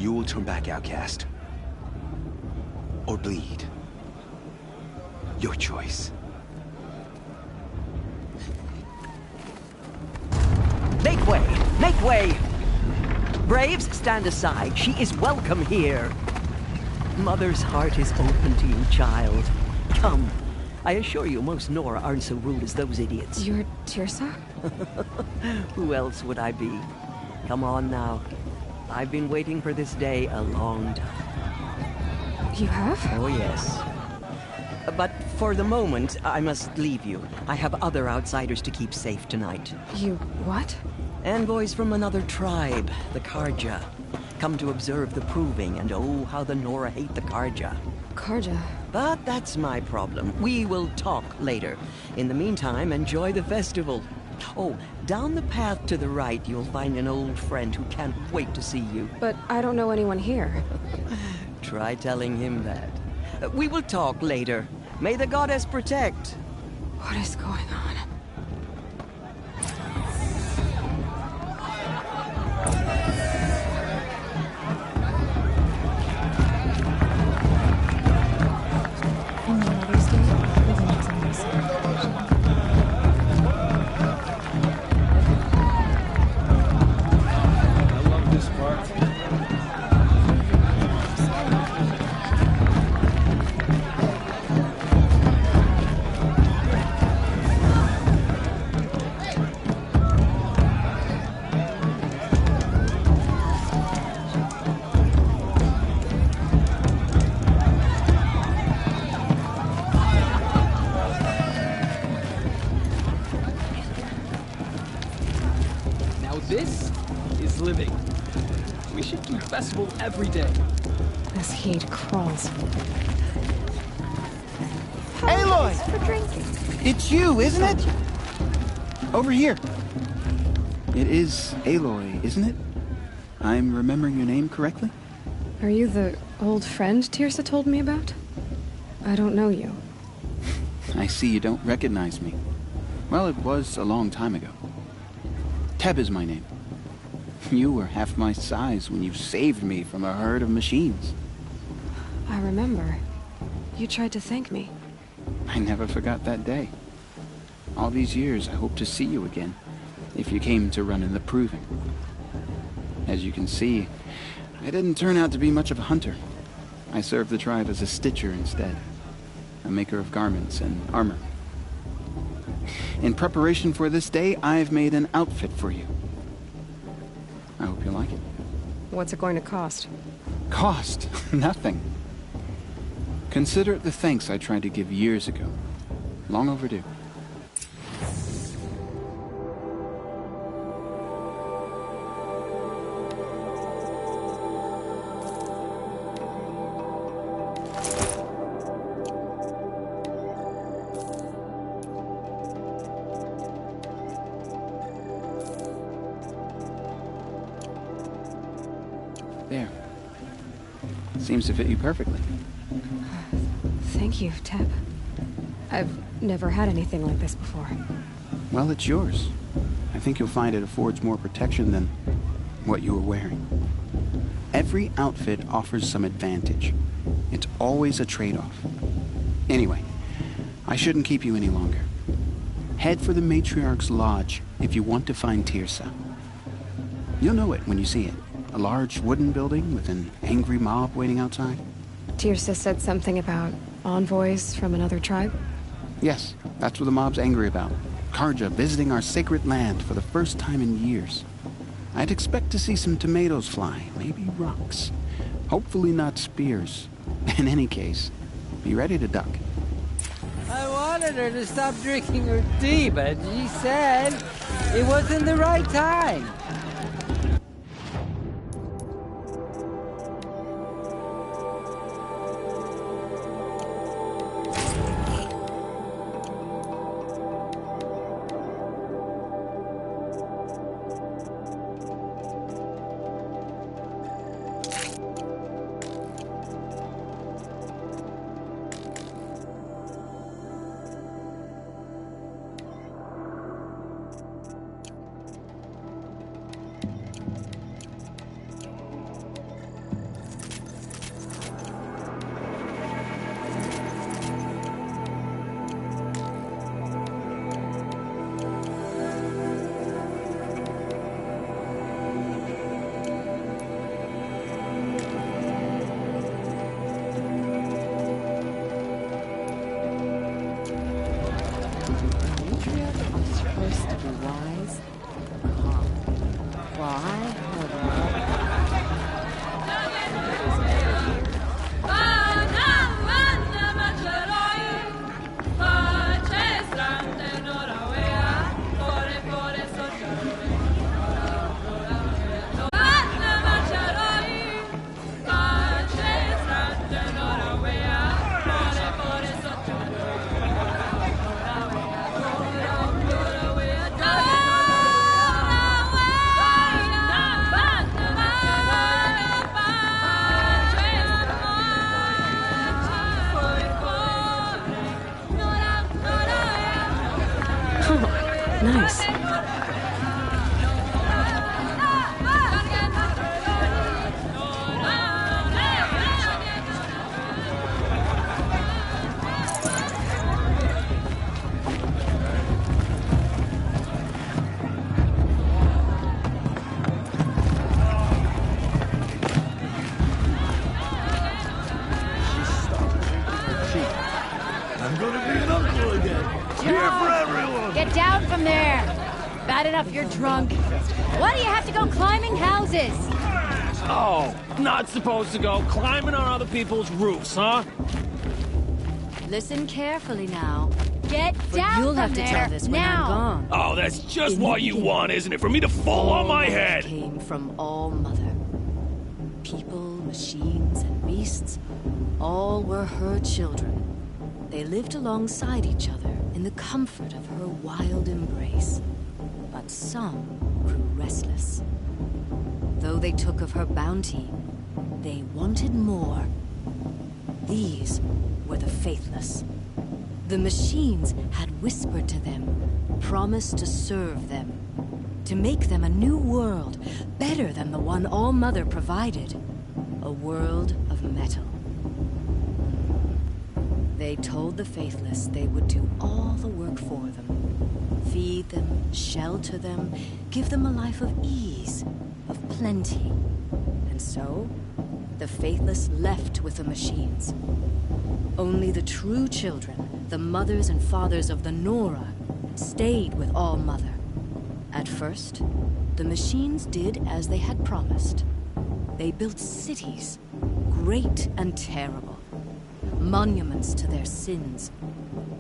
You will turn back outcast. Or bleed. Your choice. Make way! Make way! Braves, stand aside. She is welcome here. Mother's heart is open to you, child. Come. I assure you, most Nora aren't so rude as those idiots. You're Teersa? Who else would I be? Come on now. I've been waiting for this day a long time. You have? Oh, yes. But for the moment, I must leave you. I have other outsiders to keep safe tonight. You what? Envoys from another tribe, the Carja. Come to observe the proving, and oh, how the Nora hate the Carja. Carja? But that's my problem. We will talk later. In the meantime, enjoy the festival. Oh, down the path to the right, you'll find an old friend who can't wait to see you. But I don't know anyone here. Try telling him that. We will talk later. May the goddess protect. What is going on? In Mother's Day, living is a new celebration. I love this part. Now this is living. We should do festival every day. This heat crawls. Aloy! For drinking. It's you, isn't it? Over here. It is Aloy, isn't it? I'm remembering your name correctly? Are you the old friend Teersa told me about? I don't know you. I see you don't recognize me. Well, it was a long time ago. Teb is my name. You were half my size when you saved me from a herd of machines. I remember. You tried to thank me. I never forgot that day. All these years, I hope to see you again, if you came to run in the proving. As you can see, I didn't turn out to be much of a hunter. I served the tribe as a stitcher instead, a maker of garments and armor. In preparation for this day, I've made an outfit for you. I hope you like it. What's it going to cost? Cost? Nothing. Consider it the thanks I tried to give years ago. Long overdue. There. Seems to fit you perfectly. Thank you, Teb. I've never had anything like this before. Well, it's yours. I think you'll find it affords more protection than what you were wearing. Every outfit offers some advantage. It's always a trade-off. Anyway, I shouldn't keep you any longer. Head for the Matriarch's Lodge if you want to find Teersa. You'll know it when you see it. A large wooden building with an angry mob waiting outside. Teersa said something about envoys from another tribe? Yes, that's what the mob's angry about. Carja visiting our sacred land for the first time in years. I'd expect to see some tomatoes fly, maybe rocks. Hopefully not spears. In any case, be ready to duck. I wanted her to stop drinking her tea, but she said it wasn't the right time. enough you're drunk. Why do you have to go climbing houses? Oh, not supposed to go climbing on other people's roofs, huh? Listen carefully now. Get But down you'll from have to there, tell this when now. I'm gone. Oh, that's just In the what you beginning, want, isn't it? For me to fall on my All head! came from All Mother. People, machines, and beasts, all were her children. They lived alongside each other in the comfort of her wild embrace. But some grew restless. Though they took of her bounty, they wanted more. These were the faithless. The machines had whispered to them, promised to serve them, to make them a new world, better than the one All Mother provided. A world of metal. They told the faithless they would do all the work for them. Feed them, shelter them, give them a life of ease, of plenty. And so, the faithless left with the machines. Only the true children, the mothers and fathers of the Nora, stayed with All Mother. At first, the machines did as they had promised. They built cities, great and terrible, monuments to their sins,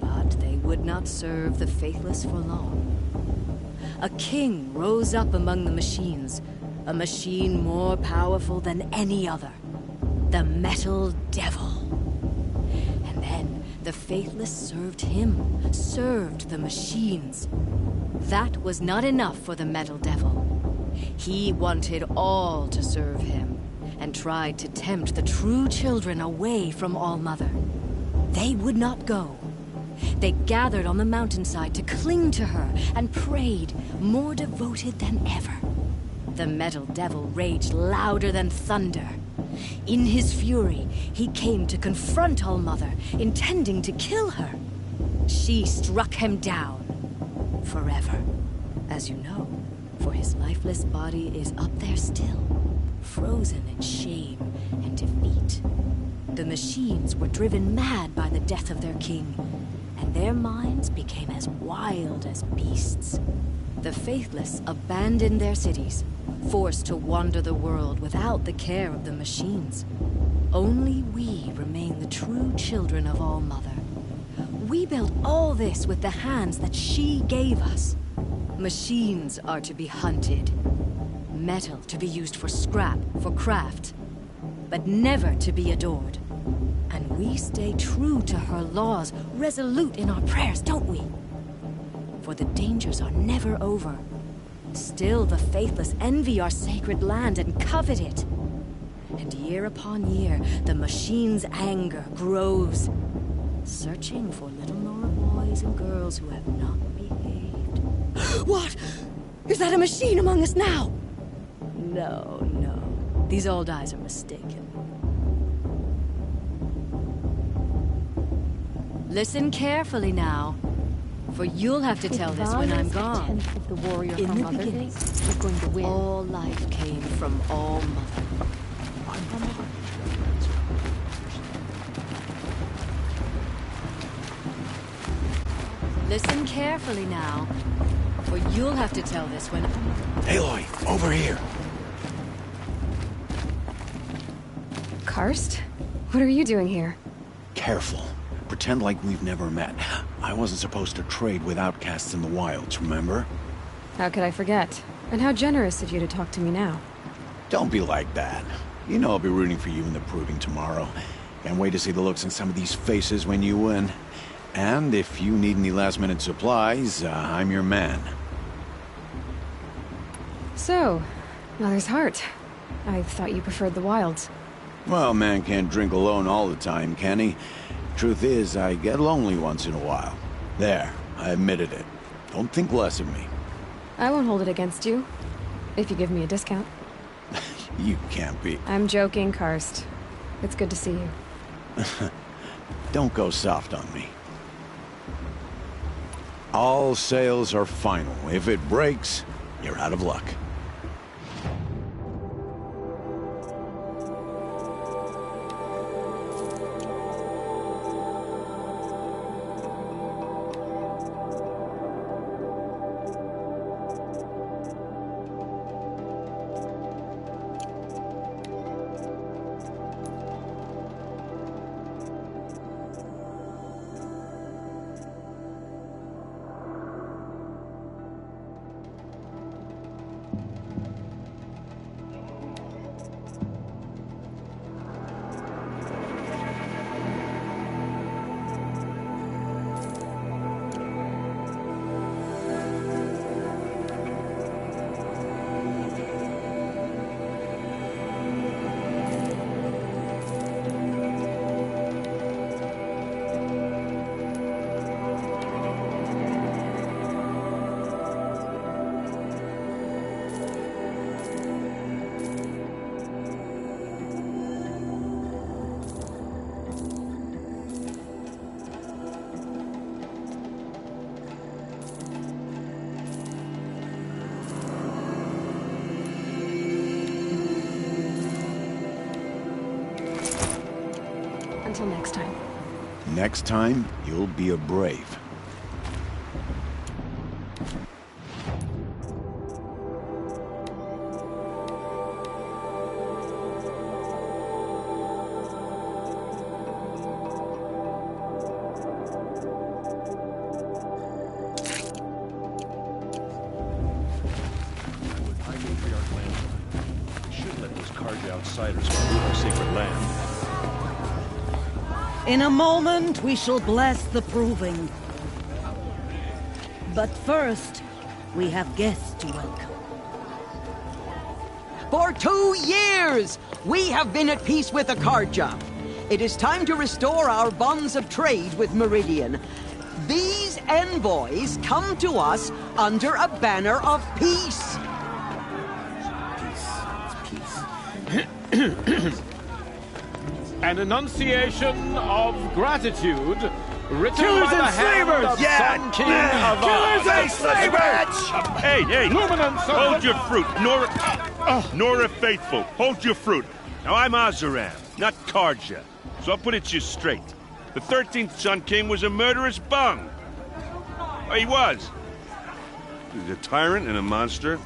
but they would not serve the faithless for long. A king rose up among the machines, a machine more powerful than any other, the Metal Devil. And then the faithless served him, served the machines. That was not enough for the Metal Devil. He wanted all to serve him, and tried to tempt the true children away from All Mother. They would not go. They gathered on the mountainside to cling to her and prayed, more devoted than ever. The Metal Devil raged louder than thunder. In his fury, he came to confront All Mother, intending to kill her. She struck him down. Forever. As you know, for his lifeless body is up there still, frozen in shame and defeat. The machines were driven mad by the death of their king, and their minds became as wild as beasts. The faithless abandoned their cities, forced to wander the world without the care of the machines. Only we remain the true children of All Mother. We built all this with the hands that she gave us. Machines are to be hunted. Metal to be used for scrap, for craft. But never to be adored. And we stay true to her laws, resolute in our prayers, don't we? For the dangers are never over. Still the faithless envy our sacred land and covet it. And year upon year, the machine's anger grows, searching for little Nora boys and girls who have not behaved. What? Is that a machine among us now? No, no. These old eyes are mistaken. Listen carefully now, for you'll have to tell this when I'm gone. Tenth of the warrior In from the Mother beginning, is going to win. all life came from All Mother. Listen carefully now, for you'll have to tell this when... Aloy, over here. Karst? What are you doing here? Careful. Pretend like we've never met. I wasn't supposed to trade with outcasts in the wilds, remember? How could I forget? And how generous of you to talk to me now. Don't be like that. You know I'll be rooting for you in the proving tomorrow. Can't wait to see the looks on some of these faces when you win. And if you need any last-minute supplies, I'm your man. So, Mother's Heart. I thought you preferred the wilds. Well, man can't drink alone all the time, can he? Truth is, I get lonely once in a while. There, I admitted it. Don't think less of me. I won't hold it against you, if you give me a discount. You can't be. I'm joking, Karst. It's good to see you. Don't go soft on me. All sales are final. If it breaks, you're out of luck. Until next time. Next time, you'll be a brave. In a moment, we shall bless the proving. But first, we have guests to welcome. For 2 years, we have been at peace with Akarja. It is time to restore our bonds of trade with Meridian. These envoys come to us under a banner of peace. An enunciation of gratitude written Killers by the and hand slavers! of Sun King Avad. Killers and slavers! Hey! Luminance of Hold the- your fruit, Nora Faithful. Hold your fruit. Now I'm Azaram, not Karja, so I'll put it to you straight. The 13th Sun King was a murderous bung. He was. He was a tyrant and a monster.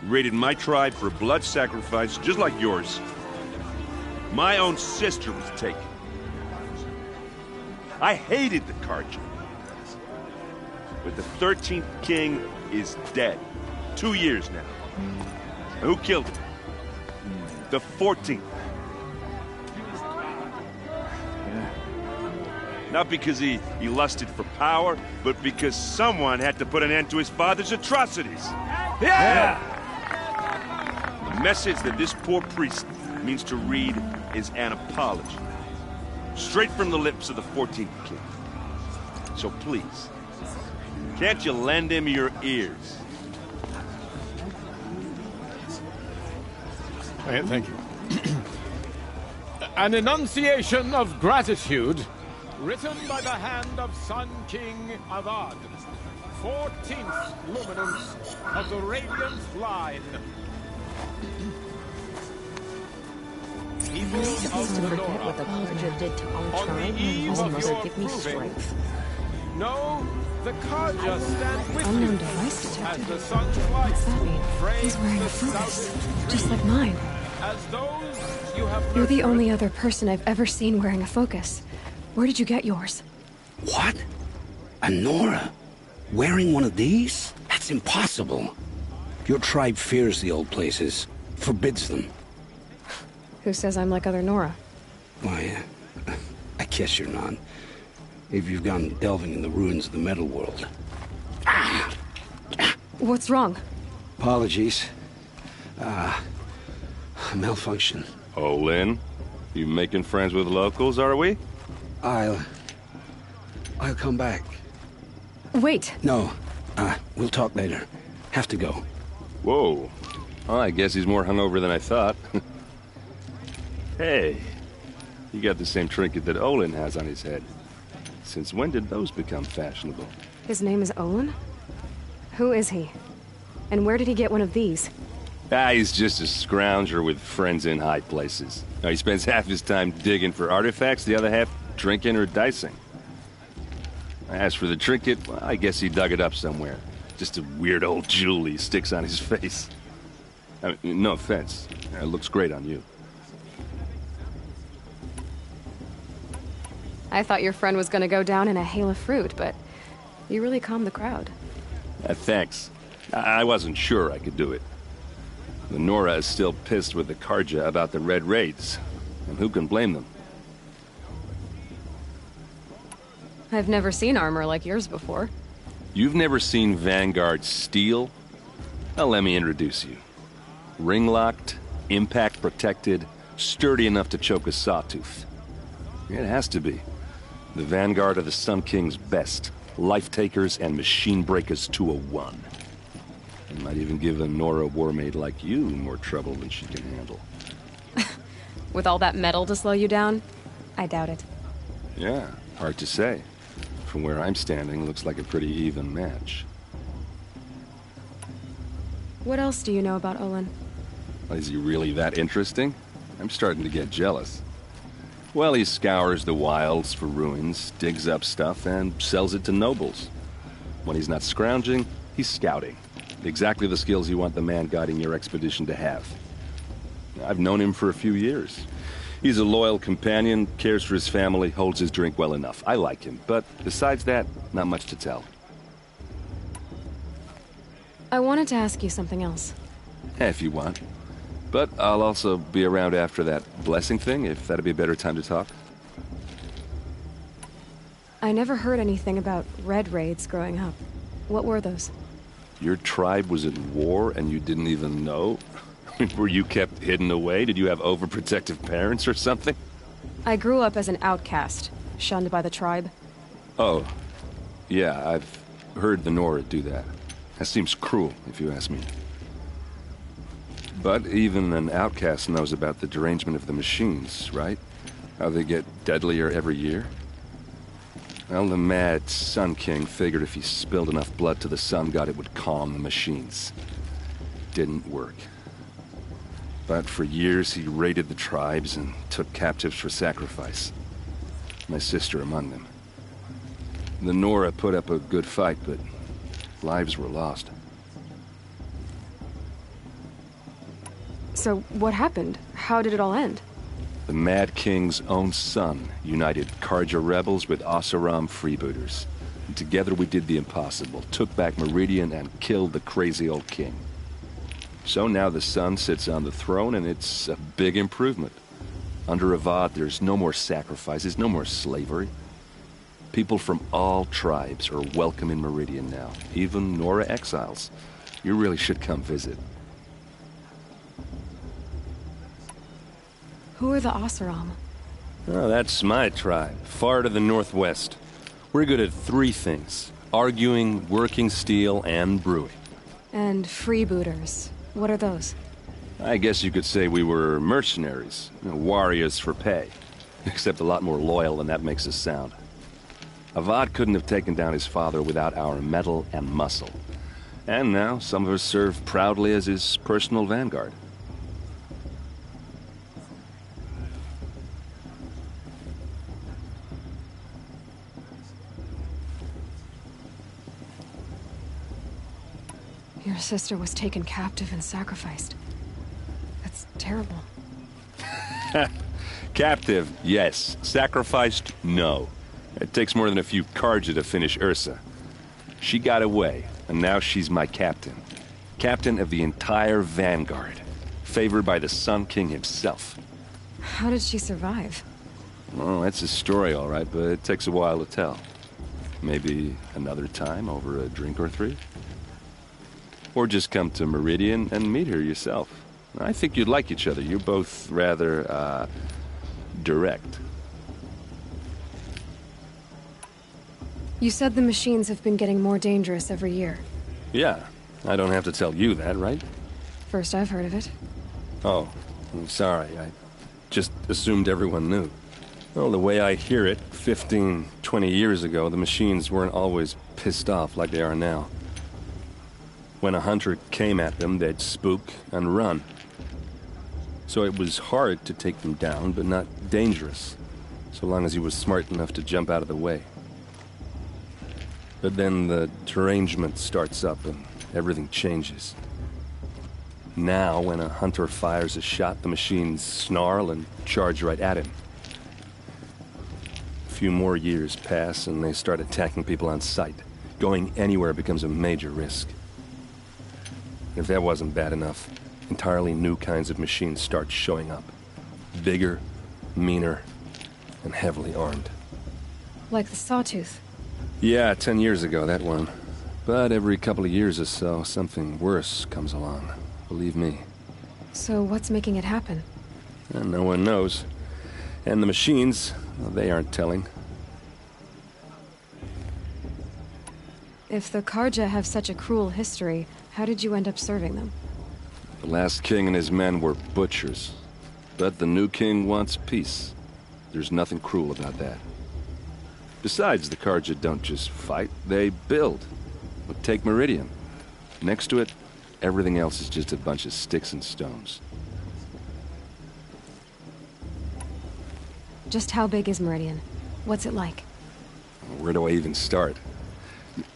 He raided my tribe for a blood sacrifice, just like yours. My own sister was taken. I hated the Karja. But the 13th king is dead. 2 years now. And who killed him? The 14th. Not because he lusted for power, but because someone had to put an end to his father's atrocities. Yeah! The message that this poor priest means to read is an apology. Straight from the lips of the 14th king. So please, can't you lend him your ears? Thank you. An enunciation of gratitude written by the hand of Sun King Avad, 14th luminance of the Radiant Line. Am I supposed to forget what the Karja did to our tribe? Oh, mother, give me strength. No, the Karja stand with Unknown you device as detected. the sun's light What's that mean? frames He's wearing the a focus, southern just street. like mine. As those you have You're the nurtured. only other person I've ever seen wearing a focus. Where did you get yours? What? A Nora? Wearing one of these? That's impossible. Your tribe fears the old places, forbids them. Who says I'm like other Nora? Why, I guess you're not. If you've gone delving in the ruins of the metal world. What's wrong? Apologies. Malfunction. Oh, Lynn, you making friends with locals, are we? I'll come back. Wait. No, we'll talk later. Have to go. Whoa. Well, I guess he's more hungover than I thought. Hey, you got the same trinket that Olin has on his head. Since when did those become fashionable? His name is Olin? Who is he? And where did he get one of these? He's just a scrounger with friends in high places. Now, he spends half his time digging for artifacts, the other half drinking or dicing. As for the trinket, well, I guess he dug it up somewhere. Just a weird old jewel he sticks on his face. I mean, no offense. It looks great on you. I thought your friend was gonna go down in a hail of fruit, but you really calmed the crowd. Thanks. I wasn't sure I could do it. The Nora is still pissed with the Karja about the Red Raids, and who can blame them? I've never seen armor like yours before. You've never seen Vanguard steel? Well, let me introduce you. Ring-locked, impact-protected, sturdy enough to choke a sawtooth. It has to be. The Vanguard of the Sun King's best. Life-takers and machine breakers to a one. It might even give a Nora warmaid like you more trouble than she can handle. With all that metal to slow you down? I doubt it. Yeah, hard to say. From where I'm standing, looks like a pretty even match. What else do you know about Olin? Is he really that interesting? I'm starting to get jealous. Well, he scours the wilds for ruins, digs up stuff, and sells it to nobles. When he's not scrounging, he's scouting. Exactly the skills you want the man guiding your expedition to have. I've known him for a few years. He's a loyal companion, cares for his family, holds his drink well enough. I like him, but besides that, not much to tell. I wanted to ask you something else. If you want. But I'll also be around after that blessing thing, if that'd be a better time to talk. I never heard anything about red raids growing up. What were those? Your tribe was at war and you didn't even know? Were you kept hidden away? Did you have overprotective parents or something? I grew up as an outcast, shunned by the tribe. Oh. Yeah, I've heard the Nora do that. That seems cruel, if you ask me. But even an outcast knows about the derangement of the machines, right? How they get deadlier every year? Well, the mad Sun King figured if he spilled enough blood to the Sun God, it would calm the machines. Didn't work. But for years, he raided the tribes and took captives for sacrifice. My sister among them. The Nora put up a good fight, but lives were lost. So, what happened? How did it all end? The Mad King's own son united Carja rebels with Oseram freebooters. And together we did the impossible, took back Meridian and killed the crazy old king. So now the son sits on the throne and it's a big improvement. Under Avad, there's no more sacrifices, no more slavery. People from all tribes are welcome in Meridian now, even Nora exiles. You really should come visit. Who are the Oseram? Oh, that's my tribe, far to the northwest. We're good at three things: arguing, working steel, and brewing. And freebooters. What are those? I guess you could say we were mercenaries, warriors for pay. Except a lot more loyal than that makes us sound. Avad couldn't have taken down his father without our metal and muscle. And now, some of us serve proudly as his personal vanguard. Your sister was taken captive and sacrificed. That's terrible. Captive, yes. Sacrificed, no. It takes more than a few Carja to finish Ursa. She got away, and now she's my captain. Captain of the entire Vanguard. Favored by the Sun King himself. How did she survive? Well, that's a story, all right, but it takes a while to tell. Maybe another time over a drink or three? Or just come to Meridian and meet her yourself. I think you'd like each other. You're both rather, direct. You said the machines have been getting more dangerous every year. Yeah, I don't have to tell you that, right? First I've heard of it. Oh, I'm sorry. I just assumed everyone knew. Well, the way I hear it, 15, 20 years ago, the machines weren't always pissed off like they are now. When a hunter came at them, they'd spook and run. So it was hard to take them down, but not dangerous, so long as he was smart enough to jump out of the way. But then the derangement starts up and everything changes. Now, when a hunter fires a shot, the machines snarl and charge right at him. A few more years pass and they start attacking people on sight. Going anywhere becomes a major risk. If that wasn't bad enough, entirely new kinds of machines start showing up. Bigger, meaner, and heavily armed. Like the Sawtooth? Yeah, 10 years ago, that one. But every couple of years or so, something worse comes along. Believe me. So what's making it happen? And no one knows. And the machines, well, they aren't telling. If the Carja have such a cruel history, how did you end up serving them? The last king and his men were butchers. But the new king wants peace. There's nothing cruel about that. Besides, the Carja don't just fight, they build. But take Meridian. Next to it, everything else is just a bunch of sticks and stones. Just how big is Meridian? What's it like? Where do I even start?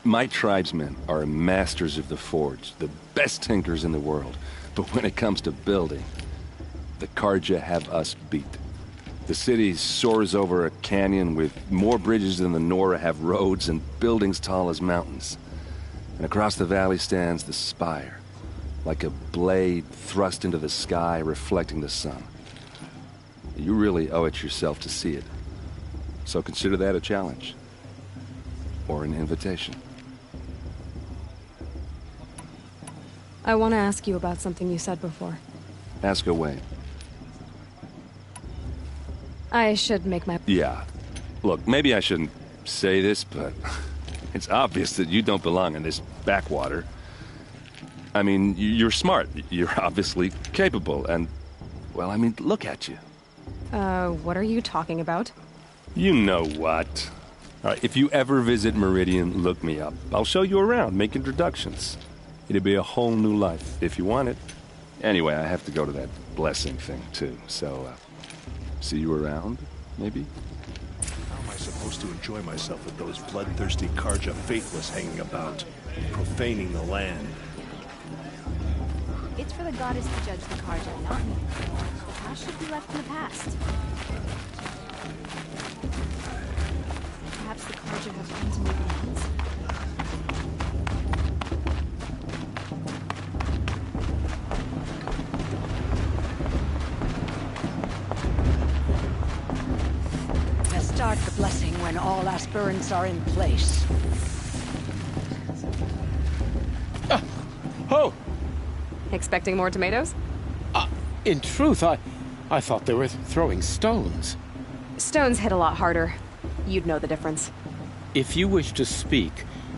My tribesmen are masters of the forge, the best tinkers in the world. But when it comes to building, the Carja have us beat. The city soars over a canyon with more bridges than the Nora have roads and buildings tall as mountains. And across the valley stands the spire, like a blade thrust into the sky reflecting the sun. You really owe it yourself to see it. So consider that a challenge. Or an invitation. I want to ask you about something you said before. Ask away. I should make my... Yeah. Look, maybe I shouldn't say this, but it's obvious that you don't belong in this backwater. I mean, you're smart. You're obviously capable, and... well, I mean, look at you. What are you talking about? You know what. All right, if you ever visit Meridian, look me up. I'll show you around, make introductions. It'll be a whole new life, if you want it. Anyway, I have to go to that blessing thing, too, so, see you around, maybe? How am I supposed to enjoy myself with those bloodthirsty Carja faithless hanging about, profaning the land? It's for the goddess to judge the Carja, not me. The past should be left in the past. Perhaps the Carja have come to make amends. Let's start the blessing when all aspirants are in place. Oh! Expecting more tomatoes? In truth, I thought they were throwing stones. Stones hit a lot harder. You'd know the difference. If you wish to speak,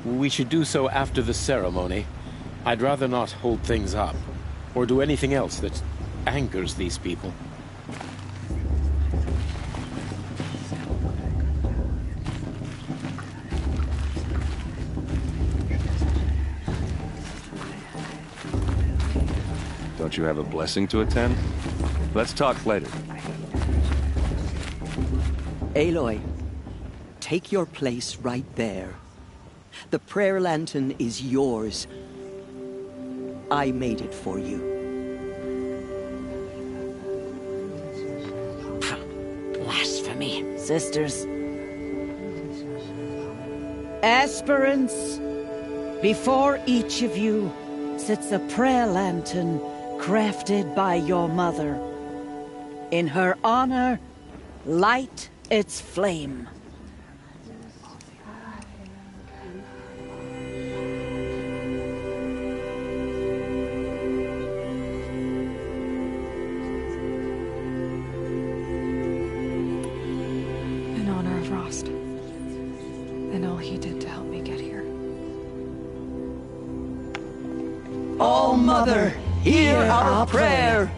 we should do so after the ceremony. I'd rather not hold things up, or do anything else that angers these people. Don't you have a blessing to attend? Let's talk later. Aloy, take your place right there. The prayer lantern is yours. I made it for you. Blasphemy, sisters. Aspirants, before each of you sits a prayer lantern crafted by your mother. In her honor, light its flame. In honor of Rost. And all he did to help me get here. All Mother, hear our prayer.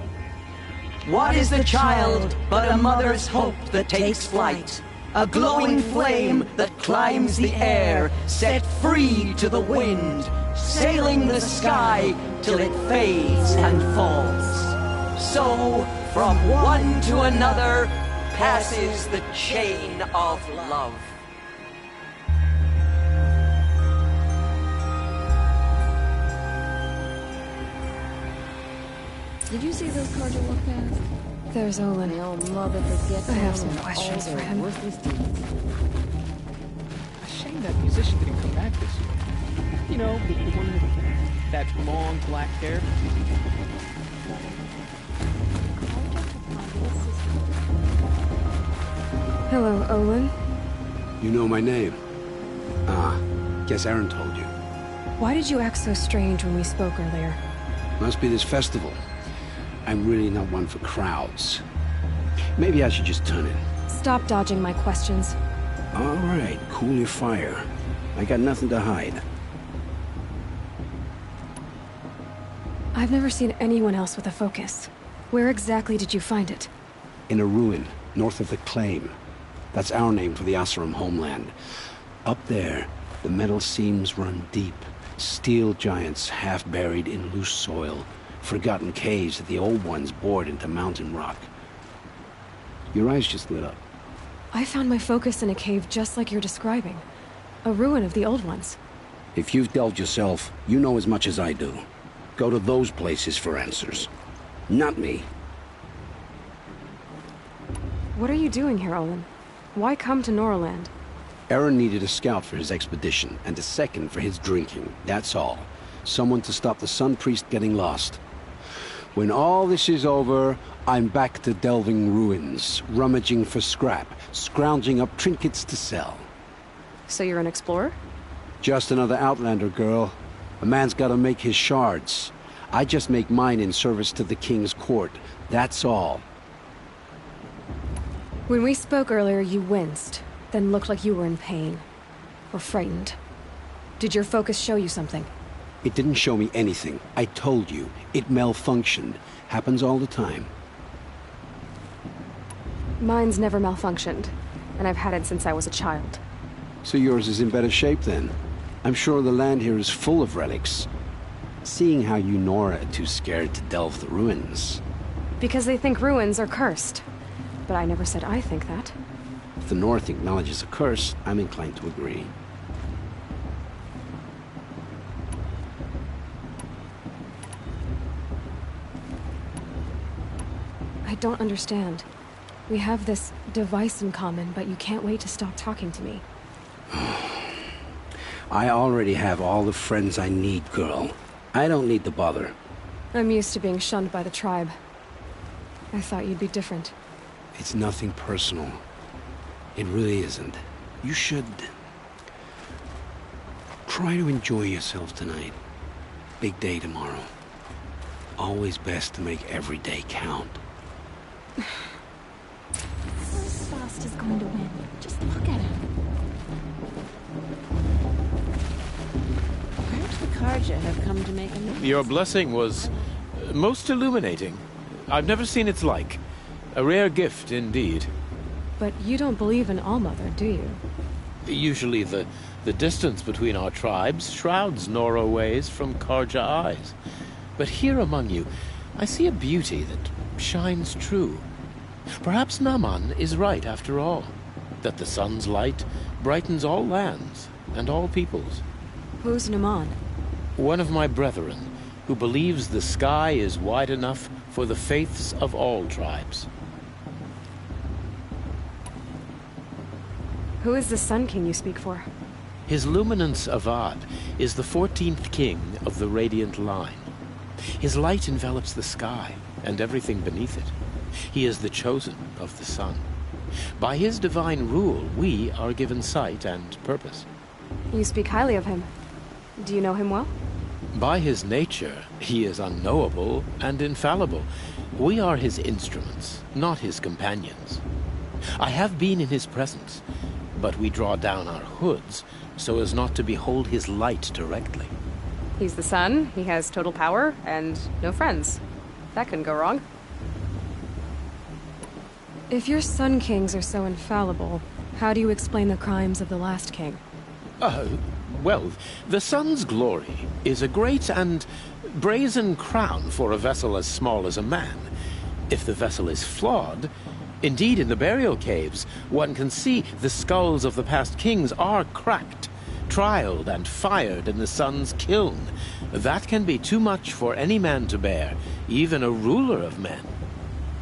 What is the child but a mother's hope that takes flight? A glowing flame that climbs the air, set free to the wind, sailing the sky till it fades and falls. So, from one to another, passes the chain of love. Did you see those Carja walk past? There's Olin. The old mother forgets I have some all questions their for him. worthless deeds. A shame that musician didn't come back this year. You know, the one with that long black hair. Hello, Olin. You know my name? Guess Aaron told you. Why did you act so strange when we spoke earlier? Must be this festival. I'm really not one for crowds. Maybe I should just turn in. Stop dodging my questions. All right, cool your fire. I got nothing to hide. I've never seen anyone else with a focus. Where exactly did you find it? In a ruin, north of the Claim. That's our name for the Oseram homeland. Up there, the metal seams run deep. Steel giants half buried in loose soil. Forgotten caves that the old ones bored into mountain rock. Your eyes just lit up. I found my focus in a cave just like you're describing. A ruin of the old ones. If you've delved yourself, you know as much as I do. Go to those places for answers. Not me. What are you doing here, Olin? Why come to Norland? Eren needed a scout for his expedition, and a second for his drinking. That's all. Someone to stop the Sun Priest getting lost. When all this is over, I'm back to delving ruins, rummaging for scrap, scrounging up trinkets to sell. So you're an explorer? Just another Outlander, girl. A man's gotta make his shards. I just make mine in service to the King's court. That's all. When we spoke earlier, you winced, then looked like you were in pain. Or frightened. Did your focus show you something? It didn't show me anything. I told you. It malfunctioned. Happens all the time. Mine's never malfunctioned, and I've had it since I was a child. So yours is in better shape then. I'm sure the land here is full of relics. Seeing how you Nora are too scared to delve the ruins. Because they think ruins are cursed. But I never said I think that. If the North acknowledges a curse, I'm inclined to agree. I don't understand. We have this device in common, but you can't wait to stop talking to me. I already have all the friends I need, girl. I don't need the bother. I'm used to being shunned by the tribe. I thought you'd be different. It's nothing personal. It really isn't. You should... try to enjoy yourself tonight. Big day tomorrow. Always best to make every day count. Fast is going to win. Just look at him. Perhaps the Karja have come to make a move. Your blessing was most illuminating. I've never seen its like. A rare gift indeed. But you don't believe in Allmother, do you? Usually the distance between our tribes shrouds Nora ways from Karja eyes. But here among you, I see a beauty that shines true. Perhaps Naman is right after all, that the sun's light brightens all lands and all peoples. Who's Naman? One of my brethren, who believes the sky is wide enough for the faiths of all tribes. Who is the Sun King you speak for? His Luminance Avad is the 14th king of the Radiant Line. His light envelops the sky and everything beneath it. He is the chosen of the sun. By his divine rule, we are given sight and purpose. You speak highly of him. Do you know him well? By his nature, he is unknowable and infallible. We are his instruments, not his companions. I have been in his presence, but we draw down our hoods so as not to behold his light directly. He's the sun, he has total power, and no friends. That couldn't go wrong. If your Sun Kings are so infallible, how do you explain the crimes of the last king? Well, the sun's glory is a great and brazen crown for a vessel as small as a man. If the vessel is flawed, indeed in the burial caves, one can see the skulls of the past kings are cracked, trialed and fired in the sun's kiln. That can be too much for any man to bear, even a ruler of men.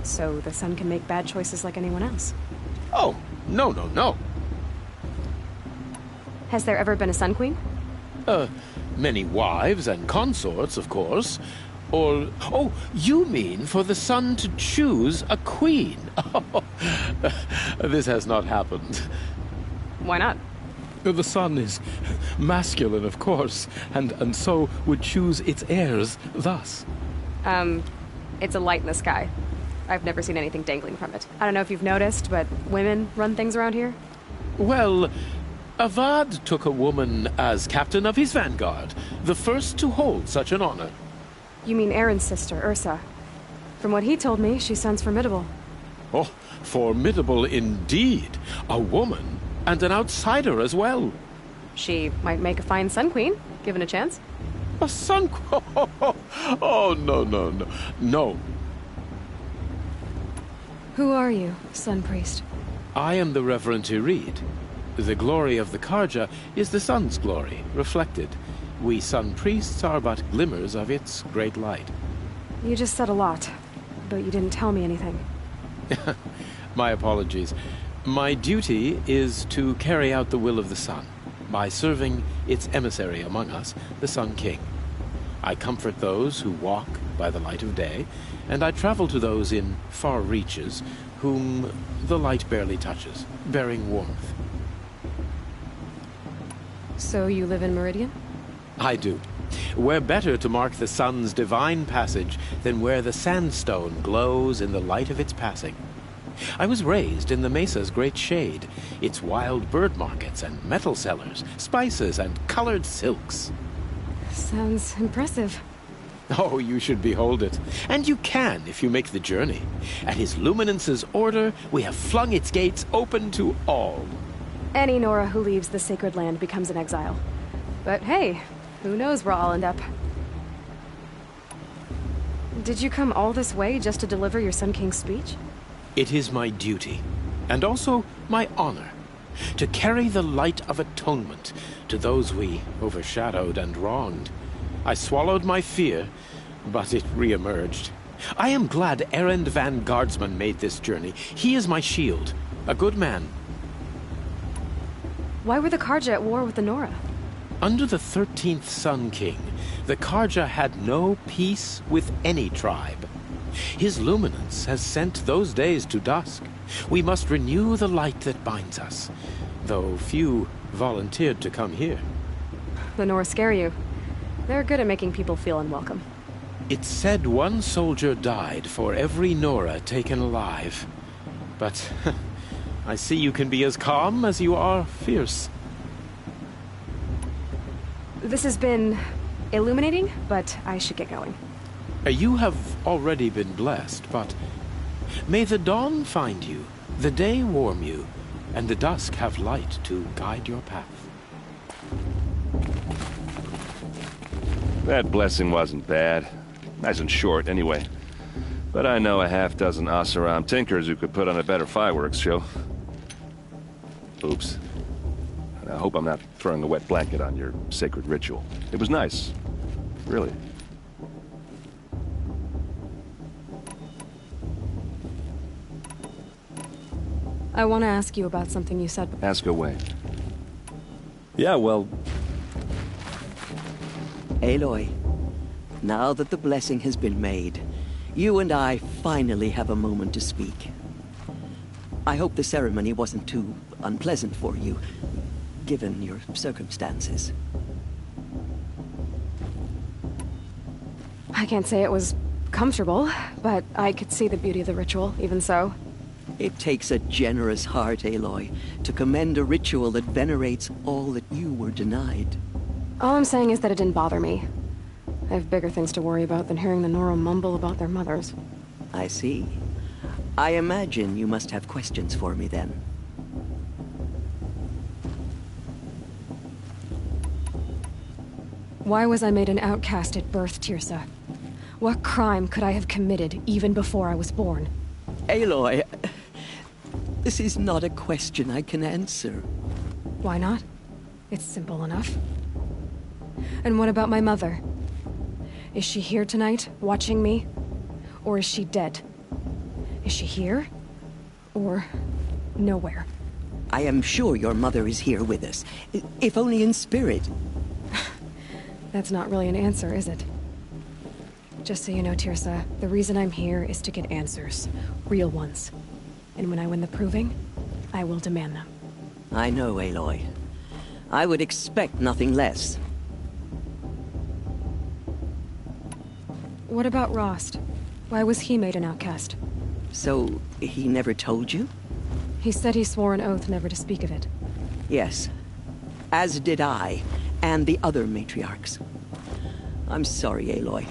So the sun can make bad choices like anyone else? Oh, no. Has there ever been a Sun Queen? Many wives and consorts, of course. Or, oh, you mean for the sun to choose a queen? Oh, this has not happened. Why not? The sun is masculine, of course, and so would choose its heirs thus. It's a light in the sky. I've never seen anything dangling from it. I don't know if you've noticed, but women run things around here. Well, Avad took a woman as captain of his vanguard, the first to hold such an honor. You mean Eren's sister, Ursa. From what he told me, she sounds formidable. Oh, formidable indeed. A woman, and an outsider as well. She might make a fine Sun Queen, given a chance. A Sun Queen? Oh, no. Who are you, Sun Priest? I am the Reverend Tyreed. The glory of the Carja is the sun's glory, reflected. We sun priests are but glimmers of its great light. You just said a lot, but you didn't tell me anything. My apologies. My duty is to carry out the will of the sun, by serving its emissary among us, the Sun King. I comfort those who walk by the light of day, and I travel to those in far reaches whom the light barely touches, bearing warmth. So you live in Meridian? I do. Where better to mark the sun's divine passage than where the sandstone glows in the light of its passing? I was raised in the mesa's great shade, its wild bird markets and metal cellars, spices and colored silks. Sounds impressive. Oh, you should behold it. And you can if you make the journey. At His Luminance's order, we have flung its gates open to all. Any Nora who leaves the sacred land becomes an exile. But hey, who knows where I'll end up. Did you come all this way just to deliver your Sun King's speech? It is my duty, and also my honor, to carry the light of atonement to those we overshadowed and wronged. I swallowed my fear, but it re-emerged. I am glad Erend Van Guardsman made this journey. He is my shield, a good man. Why were the Carja at war with the Nora? Under the 13th Sun King, the Carja had no peace with any tribe. His luminance has sent those days to dusk. We must renew the light that binds us, though few volunteered to come here. The Nora scare you. They're good at making people feel unwelcome. It's said one soldier died for every Nora taken alive. But I see you can be as calm as you are fierce. This has been illuminating, but I should get going. You have already been blessed, but may the dawn find you, the day warm you, and the dusk have light to guide your path. That blessing wasn't bad. Nice and short, anyway. But I know a half-dozen Oseram tinkers who could put on a better fireworks show. Oops. I hope I'm not throwing a wet blanket on your sacred ritual. It was nice. Really. I want to ask you about something you said. Ask away. Yeah, well... Aloy, now that the blessing has been made, you and I finally have a moment to speak. I hope the ceremony wasn't too unpleasant for you, given your circumstances. I can't say it was comfortable, but I could see the beauty of the ritual, even so. It takes a generous heart, Aloy, to commend a ritual that venerates all that you were denied. All I'm saying is that it didn't bother me. I have bigger things to worry about than hearing the Nora mumble about their mothers. I see. I imagine you must have questions for me then. Why was I made an outcast at birth, Teersa? What crime could I have committed even before I was born? Aloy, this is not a question I can answer. Why not? It's simple enough. And what about my mother? Is she here tonight, watching me? Or is she dead? Is she here? Or nowhere? I am sure your mother is here with us, if only in spirit. That's not really an answer, is it? Just so you know, Teersa, the reason I'm here is to get answers. Real ones. And when I win the proving, I will demand them. I know, Aloy. I would expect nothing less. What about Rost? Why was he made an outcast? So, he never told you? He said he swore an oath never to speak of it. Yes. As did I, and the other matriarchs. I'm sorry, Aloy.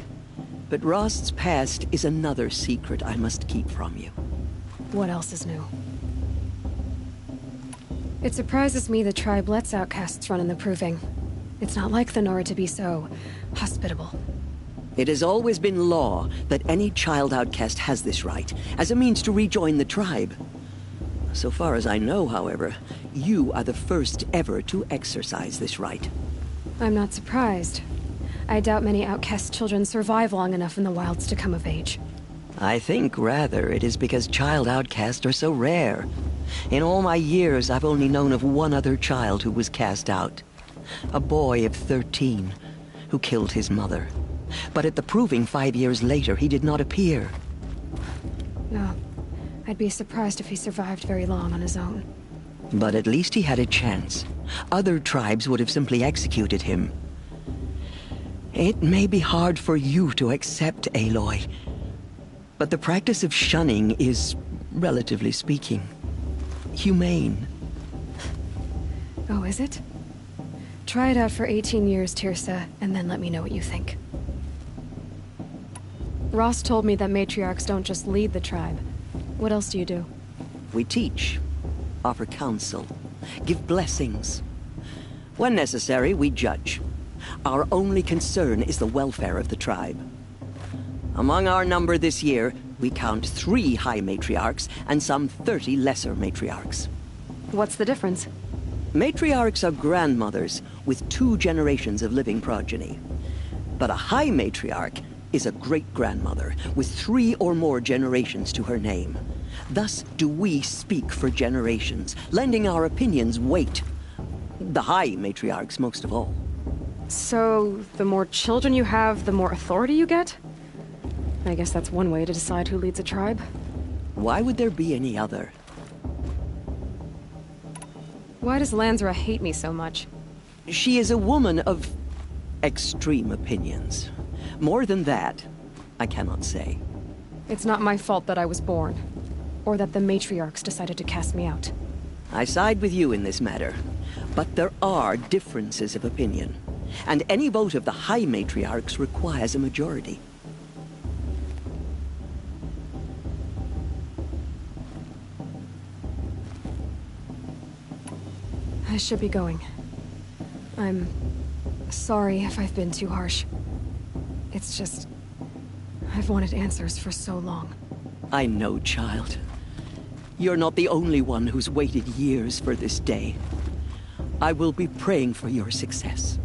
But Rost's past is another secret I must keep from you. What else is new? It surprises me the tribe lets outcasts run in the proving. It's not like the Nora to be so hospitable. It has always been law that any child outcast has this right, as a means to rejoin the tribe. So far as I know, however, you are the first ever to exercise this right. I'm not surprised. I doubt many outcast children survive long enough in the wilds to come of age. I think, rather, it is because child outcasts are so rare. In all my years, I've only known of one other child who was cast out. A boy of 13, who killed his mother. But at the proving 5 years later, he did not appear. No. I'd be surprised if he survived very long on his own. But at least he had a chance. Other tribes would have simply executed him. It may be hard for you to accept, Aloy, but the practice of shunning is, relatively speaking, humane. Oh, is it? Try it out for 18 years, Tirsa, and then let me know what you think. Ross told me that matriarchs don't just lead the tribe. What else do you do? We teach, offer counsel, give blessings. When necessary, we judge. Our only concern is the welfare of the tribe. Among our number this year, we count 3 high matriarchs and some 30 lesser matriarchs. What's the difference? Matriarchs are grandmothers with 2 generations of living progeny. But a high matriarch is a great-grandmother with 3 or more generations to her name. Thus do we speak for generations, lending our opinions weight. The high matriarchs most of all. So, the more children you have, the more authority you get? I guess that's one way to decide who leads a tribe. Why would there be any other? Why does Lansra hate me so much? She is a woman of extreme opinions. More than that, I cannot say. It's not my fault that I was born, or that the matriarchs decided to cast me out. I side with you in this matter, but there are differences of opinion, and any vote of the high matriarchs requires a majority. I should be going. I'm sorry if I've been too harsh. It's just, I've wanted answers for so long. I know, child. You're not the only one who's waited years for this day. I will be praying for your success.